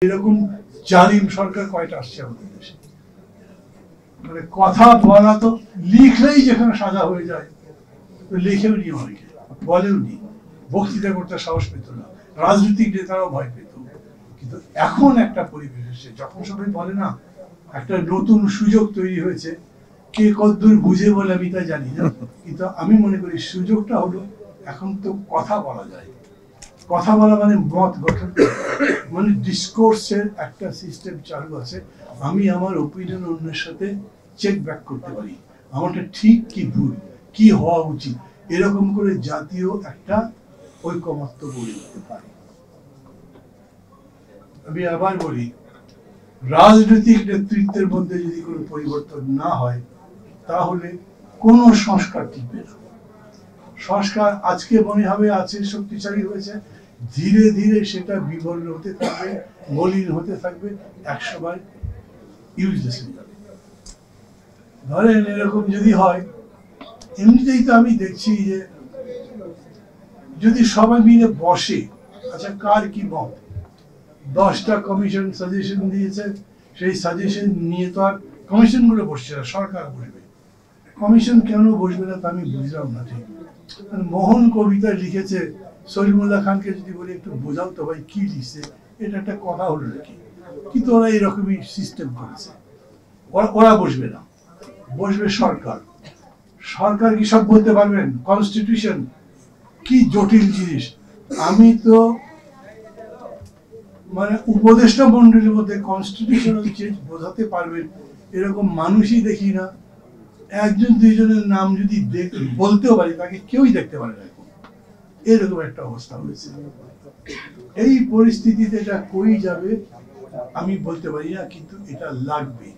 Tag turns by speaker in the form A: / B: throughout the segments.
A: এরকম জালিম সরকার কয়টা আসছে আমাদের দেশে? মানে কথা বলা তো লিখলেই যেখানে সাজা হয়ে যায়, তো লিখেও নি, অনেকে বলেও নি, বক্তৃতা করতে সাহস পেত না, রাজনৈতিক নেতারাও ভয় পেত। কিন্তু এখন একটা পরিবেশ এসেছে যখন সবাই বলে না একটা নতুন সুযোগ তৈরি হয়েছে, কে কতদূর বুঝে বলে আমি তা জানি না, কিন্তু আমি মনে করি সুযোগটা হলো এখন তো কথা বলা যায়। কথা বলা মানে মত গঠন, মানে ডিসকোর্সের একটা সিস্টেম চালু আছে। আমি আমার ওপিনিয়ন অন্যের সাথে চেক ব্যাক করতে পারি, আমারটা ঠিক কি ভুল, কি হওয়া উচিত, এরকম করে জাতীয় একটা ঐকমত্য গড়ে উঠতে পারে। আমি আবার বলি, রাজনৈতিক নেতৃত্বের মধ্যে যদি কোনো পরিবর্তন না হয় তাহলে কোন সংস্কার টিকবে না। সংস্কার আজকে মনে হবে আছে, শক্তিশালী হয়েছে, ধীরে ধীরে সেটা বিবর্ণ হতে থাকবে, মলিন হতে থাকবে, একসময় ইউজলেস হয়ে যাবে। ধরেন এরকম যদি হয়, এমনিতেই তো আমি দেখছি যে যদি সবাই মিলে বসে, আচ্ছা কার কি মত, 10টা কমিশন সাজেশন দিয়েছে, সেই সাজেশন নিয়ে তো আর কমিশন গুলো বসছে না, সরকার বসবে। কমিশন কেন বসবে না তা আমি বুঝলাম না ঠিক। মোহন কবিতা লিখেছে, সলিমুল্লাহ খানকে যদি বলি একটু বোঝাও তো ভাই কি লিখছে, এটা একটা কথা হলো নাকি? কিন্তু ওরা এইরকমই সিস্টেম করেছে, ওরা বসবে না, বসবে সরকার। সরকার কি সব বলতে পারবেন? কনস্টিটিউশন কি জটিল জিনিস। আমি তো মানে উপদেষ্টা মন্ডলীর মধ্যে কনস্টিটিউশনাল চেঞ্জ বোঝাতে পারবেন এরকম মানুষই দেখি না। একজন দুইজনের নাম যদি বলতেও পারি, তাকে কেউই দেখতে পারে না। এরকম একটা অবস্থা হয়েছে। এই পরিস্থিতিতে এটা কই যাবে আমি বলতে পারি না, কিন্তু এটা লাগবে।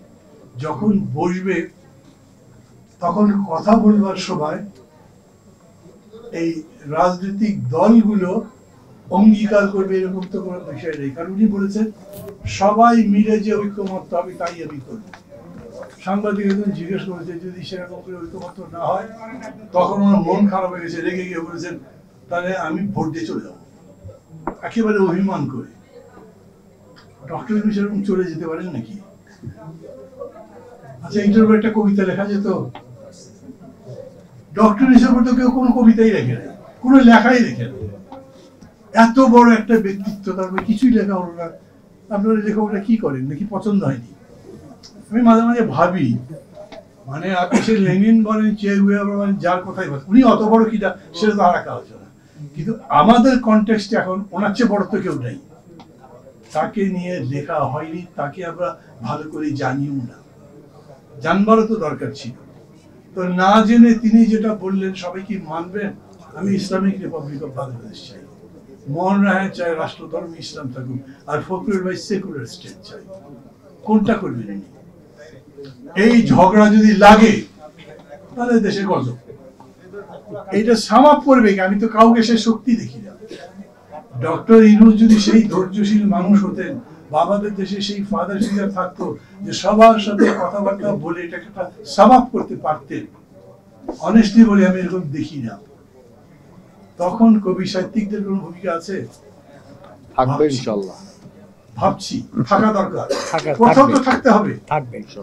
A: যখন বসবে তখন কথা বলবার সময় এই রাজনৈতিক দলগুলো অঙ্গীকার করবে এরকম তো কোনো বিষয় নেই। কারণ উনি বলেছেন সবাই মিলে যে ঐক্যমত্য হবে তাই আমি করব। সাংবাদিক একজন জিজ্ঞেস করেছে যদি সেরকম করে ঐক্যমত্য না হয়, তখন ওনার মন খারাপ হয়ে গেছে, রেগে গিয়ে বলেছেন তাহলে আমি ভোট দিয়ে চলে যাবো, একেবারে অভিমান করে। ডক্টর ইউনূস সেরকম চলে যেতে পারেন নাকি? আচ্ছা এইটার উপর একটা কবিতা লেখা যেত। ডক্টর হিসেবে তো কেউ কোনো কবিতাই লেখে না, কোনো লেখাই লেখে না। এত বড় একটা ব্যক্তিত্ব, তারপরে কিছুই লেখা হলো না। আপনারা লেখকরা কি করেন, নাকি পছন্দ হয়নি? আমি মাঝে মাঝে ভাবি, মানে আপনি সে লেনিন বলেন, চে গুয়েভারা বলেন, যার কথাই বলেন, উনি অত বড় কিনা সেটা তো আর একটা আলোচনা। কিন্তু আমাদের কনটেক্সটে এখন ওনার চেয়ে বড় তো কেউ নেই। তাকে নিয়ে লেখা হয়নি, তাকে আমরা ভালো করে জানিও না, জানবারও তো দরকার ছিল। তো না জেনে তিনি যেটা বললেন সবাই কি মানবেন? আমি ইসলামিক রিপাবলিক অফ বাংলাদেশ চাই, মোহন রায় চাই রাষ্ট্রধর্ম ইসলাম থাকুক, আর ফখরুল ভাই সেকুলার স্টেট চাই। কোনটা করবেন? এই ঝগড়া যদি লাগে তাহলে দেশে গজব। এইটা সামাপ করবে কি? আমি তো কাউকে সে শক্তি দেখি না। ডক্টর ইউনূস যদি সেই ধৈর্যশীল মানুষ হতেন, আমাদের দেশে সেই ফাদার ফিগার থাকতো যে সবার সাথে কথাবার্তা বলে এটাকে একটা সামাপ করতে পারতেন, অনেস্টলি বলে আমি এরকম দেখি না। তখন কবি সাহিত্যিকদের কোন ভূমিকা আছে?
B: থাকবে ইনশাআল্লাহ,
A: ভাবছি থাকা দরকার, কোথাও তো থাকতে হবে,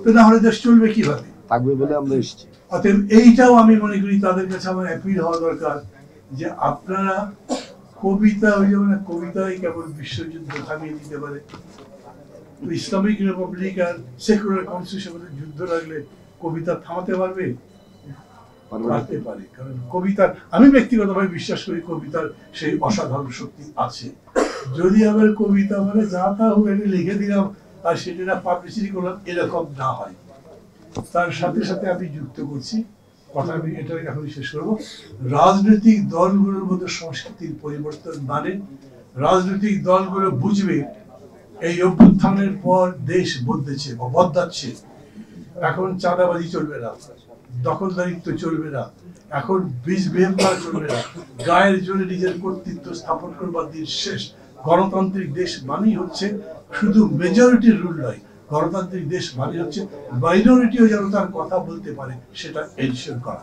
A: তো না হলে দেশ চলবে কিভাবে?
B: থাকবে বলে আমরা এসেছি।
A: অতএব এইটাও আমি মনে করি তাদের কাছে আমার অ্যাপিল হওয়া দরকার যে আপনারা কবিতা, ওই যেমন কবিতাই কেবল বিশ্বযুদ্ধ থামিয়ে দিতে পারে, ইসলামিক রিপাবলিক আর সেকুলার কনস্টিটিউশনের যুদ্ধ লাগলে কবিতা থামাতে পারবে? পারতে পারে। কারণ কবিতার, আমি ব্যক্তিগতভাবে বিশ্বাস করি কবিতার সেই অসাধারণ শক্তি আছে। যদি আবার কবিতা মানে যা তা হোক লিখে দিলাম আর সেটা পাবলিসিটি করলাম, এরকম না হয়। তার সাথে সাথে আমি যুক্ত করছি কথা, আমি এটা এখন শেষ করবো। রাজনৈতিক দলগুলোর মধ্যে সংস্কৃতির পরিবর্তন মানে রাজনৈতিক দলগুলো বুঝবে এই অভ্যুত্থানের পর দেশ বদলেছে বা বদলাচ্ছে। এখন চাঁদাবাজি চলবে না, দখলদারিত্ব চলবে না, এখন বিহেভ করা চলবে না, গায়ের জোরে নিজের কর্তৃত্ব স্থাপন করবার দিন শেষ। গণতান্ত্রিক দেশ মানেই হচ্ছে শুধু মেজরিটির রুল নয়, গণতান্ত্রিক দেশ মানে হচ্ছে মাইনরিটিও যেন তার কথা বলতে পারে, সেটা এনশিওর করা।